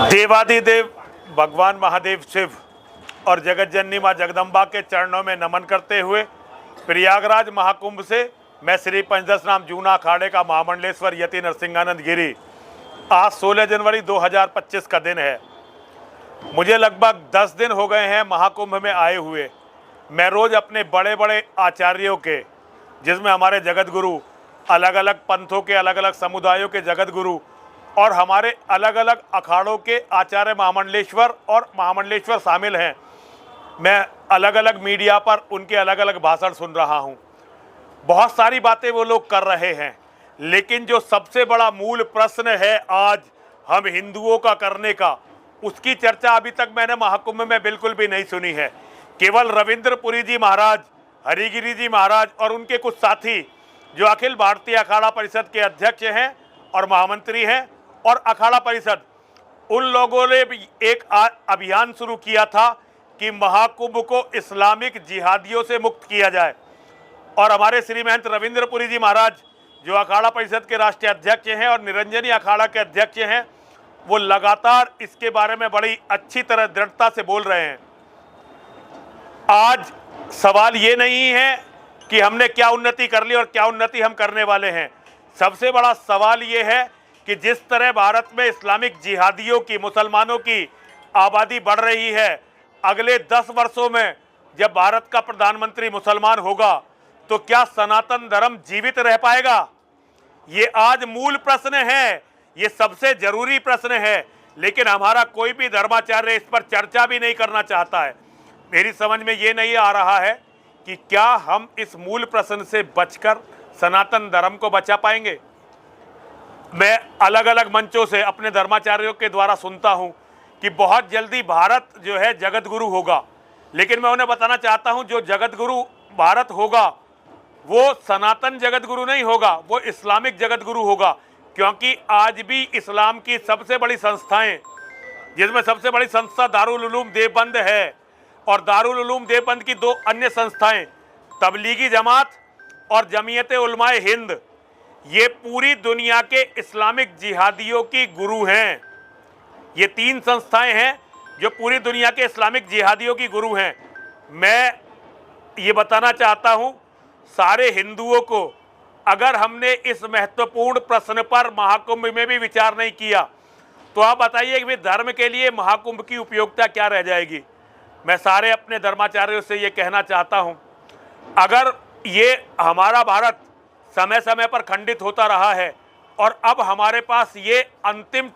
देवादिदेव भगवान महादेव शिव और जगत जननी माँ जगदम्बा के चरणों में नमन करते हुए प्रयागराज महाकुंभ से मैं श्री पंचदशनाम जूना अखाड़े का महामंडलेश्वर यति नरसिंहानंद गिरी आज 16 जनवरी 2025 का दिन है। मुझे लगभग 10 दिन हो गए हैं महाकुंभ में आए हुए। मैं रोज़ अपने बड़े बड़े आचार्यों के, जिसमें हमारे जगत गुरु, अलग अलग पंथों के, अलग अलग समुदायों के जगत गुरु और हमारे अलग अलग अखाड़ों के आचार्य महामंडलेश्वर और महामंडलेश्वर शामिल हैं, मैं अलग अलग मीडिया पर उनके अलग अलग भाषण सुन रहा हूं। बहुत सारी बातें वो लोग कर रहे हैं, लेकिन जो सबसे बड़ा मूल प्रश्न है आज हम हिंदुओं का करने का, उसकी चर्चा अभी तक मैंने महाकुंभ में बिल्कुल भी नहीं सुनी है। केवल रविंद्रपुरी जी महाराज, हरिगिरी जी महाराज और उनके कुछ साथी जो अखिल भारतीय अखाड़ा परिषद के अध्यक्ष हैं और महामंत्री हैं, और अखाड़ा परिषद, उन लोगों ने भी एक अभियान शुरू किया था कि महाकुंभ को इस्लामिक जिहादियों से मुक्त किया जाए। और हमारे श्री महंत रविंद्रपुरी जी महाराज जो अखाड़ा परिषद के राष्ट्रीय अध्यक्ष हैं और निरंजनी अखाड़ा के अध्यक्ष हैं, वो लगातार इसके बारे में बड़ी अच्छी तरह दृढ़ता से बोल रहे हैं। आज सवाल ये नहीं है कि हमने क्या उन्नति कर ली और क्या उन्नति हम करने वाले हैं। सबसे बड़ा सवाल ये है कि जिस तरह भारत में इस्लामिक जिहादियों की, मुसलमानों की आबादी बढ़ रही है, अगले 10 वर्षों में जब भारत का प्रधानमंत्री मुसलमान होगा तो क्या सनातन धर्म जीवित रह पाएगा? ये आज मूल प्रश्न है, ये सबसे जरूरी प्रश्न है, लेकिन हमारा कोई भी धर्माचार्य इस पर चर्चा भी नहीं करना चाहता है। मेरी समझ में ये नहीं आ रहा है कि क्या हम इस मूल प्रश्न से बचकर सनातन धर्म को बचा पाएंगे। मैं अलग अलग मंचों से अपने धर्माचार्यों के द्वारा सुनता हूं कि बहुत जल्दी भारत जो है जगत गुरु होगा, लेकिन मैं उन्हें बताना चाहता हूं जो जगत गुरु भारत होगा वो सनातन जगत गुरु नहीं होगा, वो इस्लामिक जगत गुरु होगा। क्योंकि आज भी इस्लाम की सबसे बड़ी संस्थाएं, जिसमें सबसे बड़ी संस्था दारुल उलूम देवबंद है, और दारुल उलूम देवबंद की 2 अन्य संस्थाएं तबलीगी जमात और जमीयत उलमाए हिंद, ये पूरी दुनिया के इस्लामिक जिहादियों की गुरु हैं। ये 3 संस्थाएं हैं जो पूरी दुनिया के इस्लामिक जिहादियों की गुरु हैं। मैं ये बताना चाहता हूं सारे हिंदुओं को, अगर हमने इस महत्वपूर्ण प्रश्न पर महाकुंभ में भी विचार नहीं किया तो आप बताइए कि धर्म के लिए महाकुंभ की उपयोगिता क्या रह जाएगी। मैं सारे अपने धर्माचार्यों से ये कहना चाहता हूं, अगर ये हमारा भारत समय समय पर खंडित होता रहा है और अब हमारे पास ये अंतिम